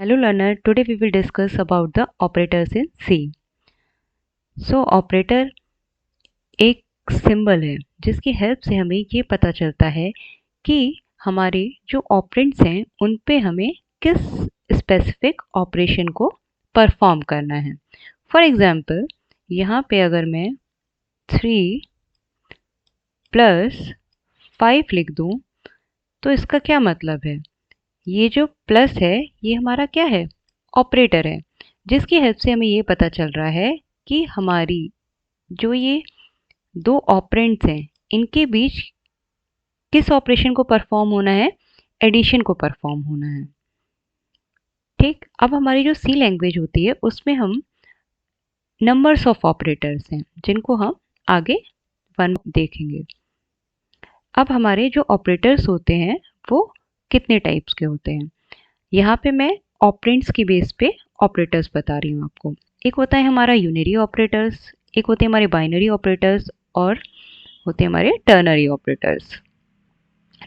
Hello learner, today we will discuss about the operators in C. So operator एक symbol है जिसकी help से हमें ये पता चलता है कि हमारे जो ऑपरेंड्स हैं उन पे हमें किस स्पेसिफिक ऑपरेशन को परफॉर्म करना है। फॉर एग्जांपल यहाँ पे अगर मैं 3 + 5 लिख दूँ तो इसका क्या मतलब है? ये जो प्लस है ये हमारा क्या है? ऑपरेटर है जिसकी हेल्प से हमें ये पता चल रहा है कि हमारी जो ये दो ऑपरेंड्स हैं इनके बीच किस ऑपरेशन को परफॉर्म होना है? एडिशन को परफॉर्म होना है। ठीक, अब हमारी जो सी लैंग्वेज होती है उसमें हम नंबर्स ऑफ ऑपरेटर्स हैं जिनको हम आगे वन देखेंगे। अब हमारे जो ऑपरेटर्स होते हैं वो कितने टाइप्स के होते हैं? यहाँ पे मैं ऑपरेंड्स की बेस पे ऑपरेटर्स बता रही हूँ आपको। एक होता है हमारा यूनरी ऑपरेटर्स, एक होते हैं हमारे बाइनरी ऑपरेटर्स और होते हैं हमारे टर्नरी ऑपरेटर्स।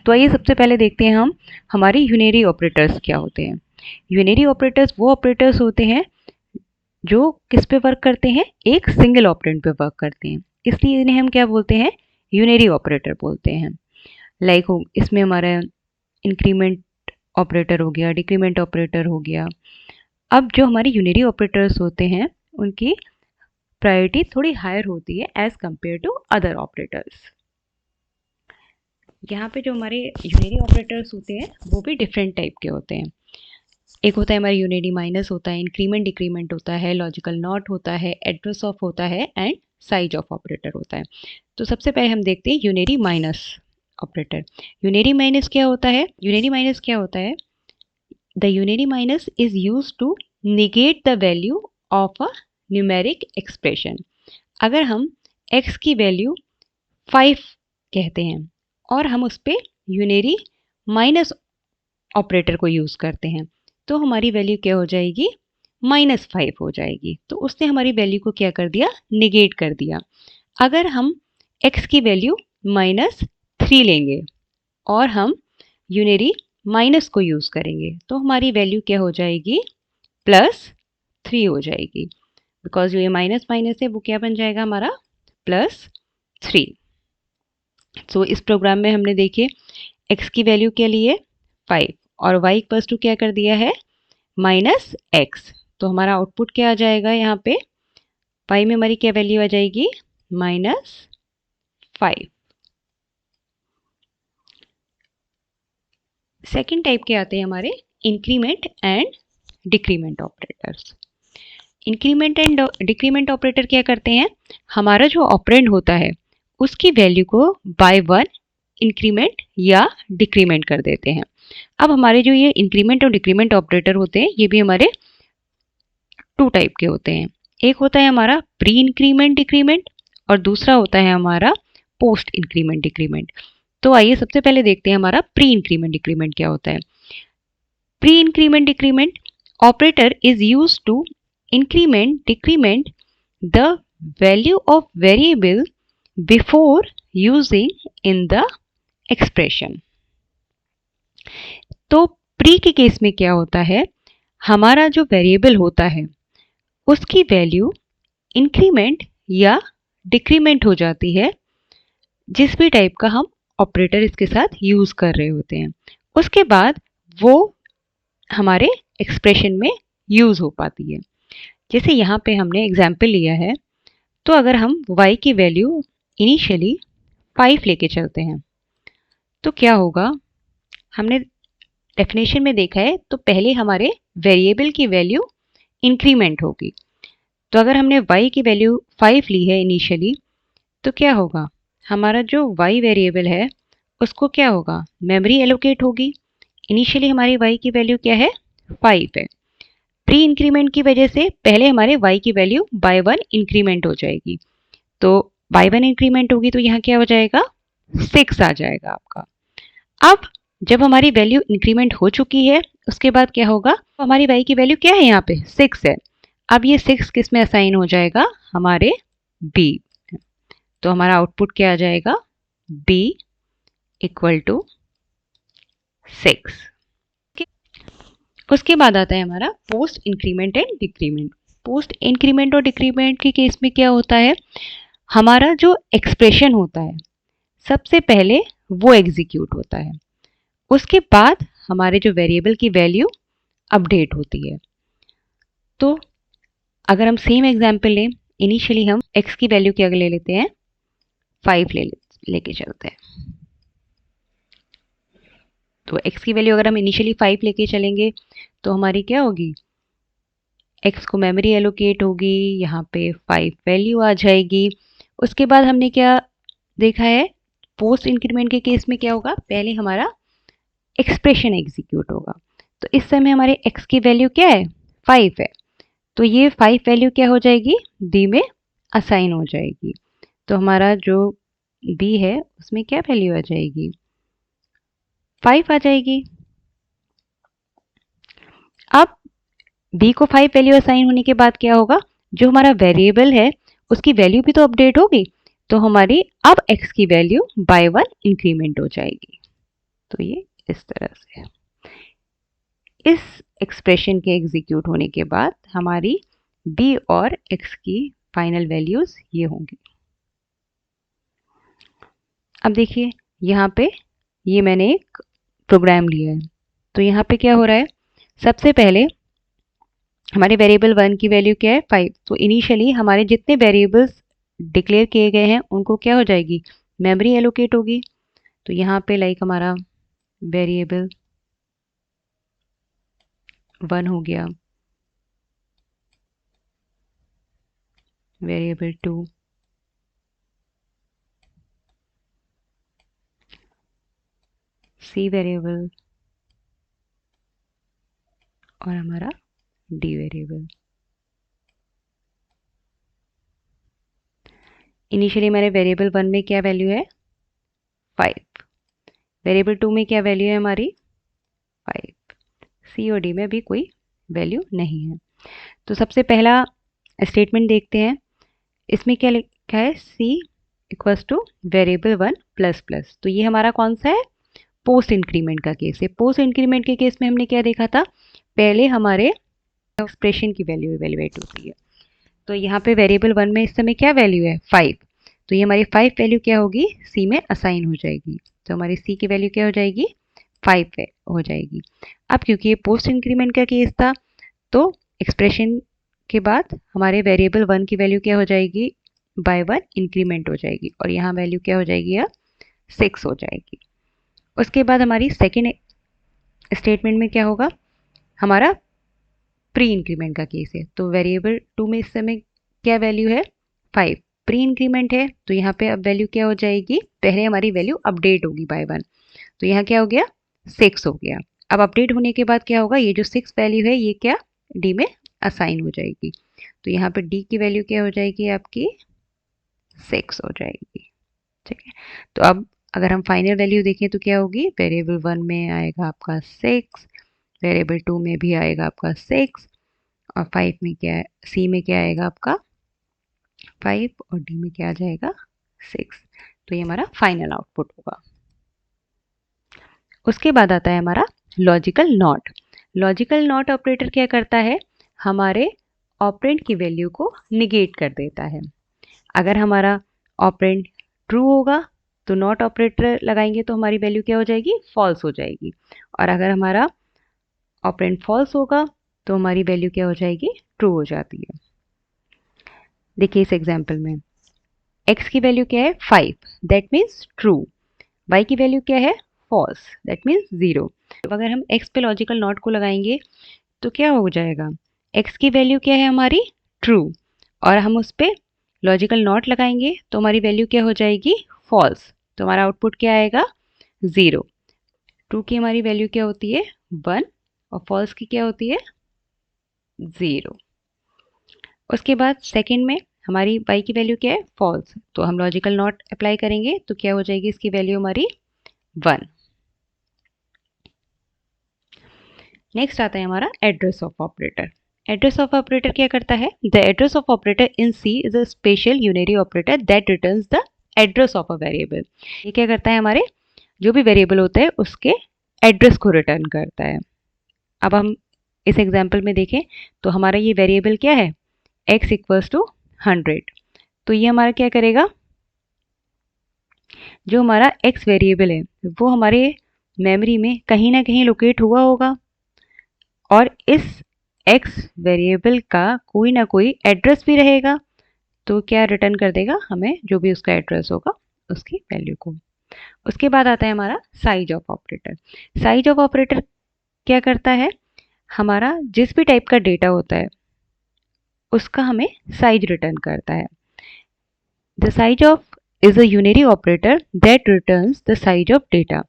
तो आइए सबसे पहले देखते हैं हम हमारे यूनरी ऑपरेटर्स क्या होते हैं। यूनरी ऑपरेटर्स वो ऑपरेटर्स होते हैं जो किस पे वर्क करते हैं? एक सिंगल ऑपरेंड पे वर्क करते हैं, इसलिए इन्हें हम क्या बोलते हैं? यूनरी ऑपरेटर बोलते हैं। लाइक इसमें हमारा इंक्रीमेंट ऑपरेटर हो गया, डिक्रीमेंट ऑपरेटर हो गया। अब जो हमारे यूनरी ऑपरेटर्स होते हैं उनकी प्रायोरिटी थोड़ी हायर होती है as compared to other operators. यहाँ पे जो हमारे यूनरी ऑपरेटर्स होते हैं वो भी डिफरेंट टाइप के होते हैं। एक होता है हमारा यूनरी माइनस होता है, इंक्रीमेंट डिक्रीमेंट होता है, लॉजिकल नॉट होता है, एड्रेस ऑफ होता है एंड साइज ऑफ ऑपरेटर होता है। तो सबसे पहले हम देखते हैं unary minus operator. Unary minus क्या होता है? यूनरी माइनस क्या होता है? The unary minus is used to negate the value of a numeric expression. अगर हम x की वैल्यू 5 कहते हैं और हम उस पर यूनरी माइनस ऑपरेटर को यूज़ करते हैं तो हमारी वैल्यू क्या हो जाएगी? -5 हो जाएगी। तो उसने हमारी वैल्यू को क्या कर दिया? निगेट कर दिया। अगर हम x की वैल्यू -3 लेंगे और हम यूनरी माइनस को यूज़ करेंगे तो हमारी वैल्यू क्या हो जाएगी? +3 हो जाएगी। बिकॉज जो ये माइनस माइनस है वो क्या बन जाएगा हमारा? +3। सो इस प्रोग्राम में हमने देखिए x की वैल्यू क्या ली है? 5 और y इक्वल्स टू क्या कर दिया है? -x। तो हमारा आउटपुट क्या आ जाएगा यहाँ पे? y में हमारी क्या वैल्यू आ जाएगी? -5। सेकेंड टाइप के आते हैं हमारे increment and decrement operators. Increment and decrement operator क्या करते हैं? हमारा जो ऑपरेंड होता है उसकी वैल्यू को बाय 1 इंक्रीमेंट या डिक्रीमेंट कर देते हैं। अब हमारे जो ये इंक्रीमेंट और डिक्रीमेंट ऑपरेटर होते हैं ये भी हमारे 2 टाइप के होते हैं। एक होता है हमारा प्री इंक्रीमेंट डिक्रीमेंट और दूसरा होता है हमारा पोस्ट इंक्रीमेंट डिक्रीमेंट। तो आइए सबसे पहले देखते हैं हमारा प्री इंक्रीमेंट डिक्रीमेंट क्या होता है। Pre increment decrement operator is used to increment decrement the value of variable before using in the expression। तो प्री के केस में क्या होता है? हमारा जो वेरिएबल होता है उसकी वैल्यू इंक्रीमेंट या डिक्रीमेंट हो जाती है जिस भी टाइप का हम ऑपरेटर इसके साथ यूज कर रहे होते हैं। उसके बाद वो हमारे एक्सप्रेशन में यूज हो पाती है। जैसे यहाँ पे हमने एग्जाम्पल लिया है तो अगर हम y की वैल्यू इनिशियली 5 लेके चलते हैं तो क्या होगा? हमने डेफिनेशन में देखा है तो पहले हमारे वेरिएबल की वैल्यू इंक्रीमेंट होगी। तो अगर हमने y की वैल्यू 5 ली है इनिशियली तो क्या होगा? हमारा जो y वेरिएबल है उसको क्या होगा? मेमोरी एलोकेट होगी। इनिशियली हमारी y की वैल्यू क्या है? 5 है। प्री इंक्रीमेंट की वजह से पहले हमारे y की वैल्यू बाय 1 इंक्रीमेंट हो जाएगी। तो बाय 1 इंक्रीमेंट होगी तो यहाँ क्या हो जाएगा? 6 आ जाएगा आपका। अब जब हमारी वैल्यू इंक्रीमेंट हो चुकी है उसके बाद क्या होगा? तो हमारी y की वैल्यू क्या है? यहाँ पे 6 है। अब ये 6 किस में असाइन हो जाएगा? हमारे b। तो हमारा आउटपुट क्या आ जाएगा? b equal to 6। उसके बाद आता है हमारा post increment and decrement. Post increment और डिक्रीमेंट के केस में क्या होता है, हमारा जो एक्सप्रेशन होता है सबसे पहले वो एग्जीक्यूट होता है, उसके बाद हमारे जो वेरिएबल की वैल्यू अपडेट होती है। तो अगर हम सेम एग्जाम्पल लें, इनिशियली हम x की वैल्यू क्या ले लेते हैं, 5 लेके चलते हैं। तो x की वैल्यू अगर हम इनिशियली 5 लेके चलेंगे तो हमारी क्या होगी, x को मेमोरी एलोकेट होगी, यहाँ पे 5 वैल्यू आ जाएगी। उसके बाद हमने क्या देखा है, पोस्ट इंक्रीमेंट के केस में क्या होगा, पहले हमारा एक्सप्रेशन एग्जीक्यूट होगा। तो इस समय हमारे x की वैल्यू क्या है, 5 है, तो ये 5 वैल्यू क्या हो जाएगी, d में असाइन हो जाएगी। तो हमारा जो b है उसमें क्या वैल्यू आ जाएगी, 5 आ जाएगी। अब b को 5 वैल्यू असाइन होने के बाद क्या होगा, जो हमारा वेरिएबल है उसकी वैल्यू भी तो अपडेट होगी, तो हमारी अब x की वैल्यू बाय 1 इंक्रीमेंट हो जाएगी। तो ये इस तरह से है। इस एक्सप्रेशन के एग्जीक्यूट होने के बाद हमारी b और x की फाइनल वैल्यूज ये होंगी। अब देखिए यहाँ पे ये मैंने एक प्रोग्राम लिया है, तो यहाँ पे क्या हो रहा है, सबसे पहले हमारे वेरिएबल 1 की वैल्यू क्या है, 5। तो इनिशियली हमारे जितने वेरिएबल्स डिक्लेयर किए गए हैं उनको क्या हो जाएगी, मेमोरी एलोकेट होगी। तो यहाँ पे लाइक हमारा वेरिएबल 1 हो गया, वेरिएबल 2, सी वेरिएबल और हमारा डी वेरिएबल। इनिशियली हमारे वेरिएबल 1 में क्या वैल्यू है, 5। वेरिएबल 2 में क्या वैल्यू है हमारी, 5। सी और डी में भी कोई वैल्यू नहीं है। तो सबसे पहला स्टेटमेंट देखते हैं, इसमें क्या लिखा है, C equals to variable 1 plus plus. तो ये हमारा कौन सा है, पोस्ट इंक्रीमेंट का केस है। पोस्ट इंक्रीमेंट के केस में हमने क्या देखा था, पहले हमारे एक्सप्रेशन की वैल्यू इवेल्युएट होती है। तो यहाँ पे वेरिएबल 1 में इस समय क्या वैल्यू है, 5। तो ये हमारी 5 वैल्यू क्या होगी, सी में असाइन हो जाएगी। तो हमारी सी की वैल्यू क्या हो जाएगी, 5 हो जाएगी। अब क्योंकि ये पोस्ट इंक्रीमेंट का केस था, तो एक्सप्रेशन के बाद हमारे वेरिएबल 1 की वैल्यू क्या हो जाएगी, बाय 1 इंक्रीमेंट हो जाएगी, और यहाँ वैल्यू क्या हो जाएगी, अब 6 हो जाएगी। उसके बाद हमारी सेकेंड स्टेटमेंट में क्या होगा, हमारा प्री इंक्रीमेंट का केस है। तो वेरिएबल 2 में इस समय क्या वैल्यू है, 5। प्री इंक्रीमेंट है तो यहाँ पे अब वैल्यू क्या हो जाएगी, पहले हमारी वैल्यू अपडेट होगी बाय 1, तो यहाँ क्या हो गया, 6 हो गया। अब अपडेट होने के बाद क्या होगा, ये जो 6 वैल्यू है ये क्या डी में असाइन हो जाएगी। तो यहाँ पे डी की वैल्यू क्या हो जाएगी, आपकी 6 हो जाएगी। ठीक है, तो अब अगर हम फाइनल वैल्यू देखें तो क्या होगी, वेरिएबल 1 में आएगा आपका 6, वेरिएबल 2 में भी आएगा आपका 6, और 5 में क्या है, सी में क्या आएगा आपका 5, और डी में क्या आ जाएगा 6। तो ये हमारा फाइनल आउटपुट होगा। उसके बाद आता है हमारा logical not. Logical not operator क्या करता है, हमारे ऑपरेंड की वैल्यू को निगेट कर देता है। अगर हमारा ऑपरेंड ट्रू होगा तो नॉट ऑपरेटर लगाएंगे तो हमारी वैल्यू क्या हो जाएगी, फॉल्स हो जाएगी, और अगर हमारा ऑपरेंड फॉल्स होगा तो हमारी वैल्यू क्या हो जाएगी, ट्रू हो जाती है। देखिए इस एग्जाम्पल में x की वैल्यू क्या है, 5, दैट मीन्स ट्रू। y की वैल्यू क्या है, फॉल्स, दैट मीन्स 0। अगर हम x पे लॉजिकल नॉट को लगाएंगे तो क्या हो जाएगा, x की वैल्यू क्या है हमारी, ट्रू, और हम उस पर लॉजिकल नॉट लगाएंगे तो हमारी वैल्यू क्या हो जाएगी, फॉल्स। तो हमारा आउटपुट क्या आएगा, 0। ट्रू की हमारी वैल्यू क्या होती है, 1, और फॉल्स की क्या होती है, 0। उसके बाद सेकंड में हमारी y की वैल्यू क्या है, फॉल्स, तो हम लॉजिकल नॉट अप्लाई करेंगे तो क्या हो जाएगी, इसकी वैल्यू हमारी 1। नेक्स्ट आता है हमारा address of operator. Address of operator क्या करता है, the address of operator in C is a special unary operator that returns the address of a variable. ये क्या करता है, हमारे जो भी वेरिएबल होते हैं उसके एड्रेस को रिटर्न करता है। अब हम इस एग्जाम्पल में देखें तो हमारा ये वेरिएबल क्या है, x इक्वल्स टू 100। तो ये हमारा क्या करेगा, जो हमारा x वेरिएबल है वो हमारे मेमोरी में कहीं ना कहीं लोकेट हुआ होगा और इस x वेरिएबल का कोई ना कोई एड्रेस भी रहेगा। तो क्या रिटर्न कर देगा हमें, जो भी उसका एड्रेस होगा उसकी वैल्यू को। उसके बाद आता है हमारा size of operator. Size of operator क्या करता है, हमारा जिस भी टाइप का डेटा होता है उसका हमें साइज रिटर्न करता है। The size of is a unary operator that returns the size of data.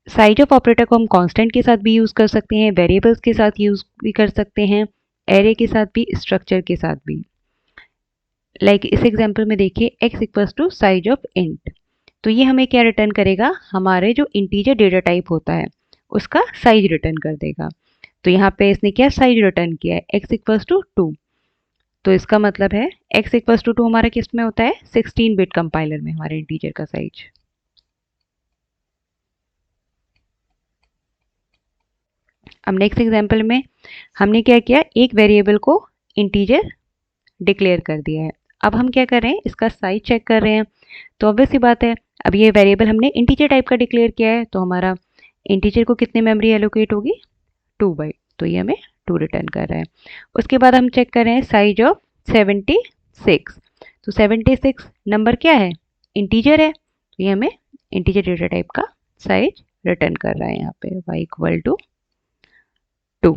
Size of operator को हम कांस्टेंट के साथ भी यूज़ कर सकते हैं, वेरिएबल्स के साथ यूज़ भी कर सकते हैं, एरे के साथ भी, स्ट्रक्चर के साथ भी। लाइक इस एग्जांपल में देखिए x equals to size of int, तो ये हमें क्या रिटर्न करेगा, हमारे जो इंटीजर डेटा टाइप होता है उसका साइज रिटर्न कर देगा। तो यहाँ पे इसने क्या साइज रिटर्न किया है, x इक्वल्स टू 2। तो इसका मतलब है x इक्वल्स टू 2 हमारा किस में होता है, 16 बिट कंपाइलर में हमारे इंटीजर का साइज। अब नेक्स्ट एग्जांपल में हमने क्या किया, एक वेरिएबल को इंटीजर डिक्लेयर कर दिया है। अब हम क्या कर रहे हैं, इसका साइज चेक कर रहे हैं। तो ऑब्वियस सी बात है, अब ये वेरिएबल हमने इंटीजर टाइप का डिक्लेयर किया है, तो हमारा इंटीजर को कितनी मेमोरी एलोकेट होगी, 2 बाइट। तो ये हमें 2 रिटर्न कर रहा है। उसके बाद हम चेक कर रहे हैं साइज ऑफ 76। तो 76 नंबर क्या है, इंटीजर है, तो ये हमें इंटीजर डेटा टाइप का साइज रिटर्न कर रहा है यहाँ पे y इक्वल टू 2।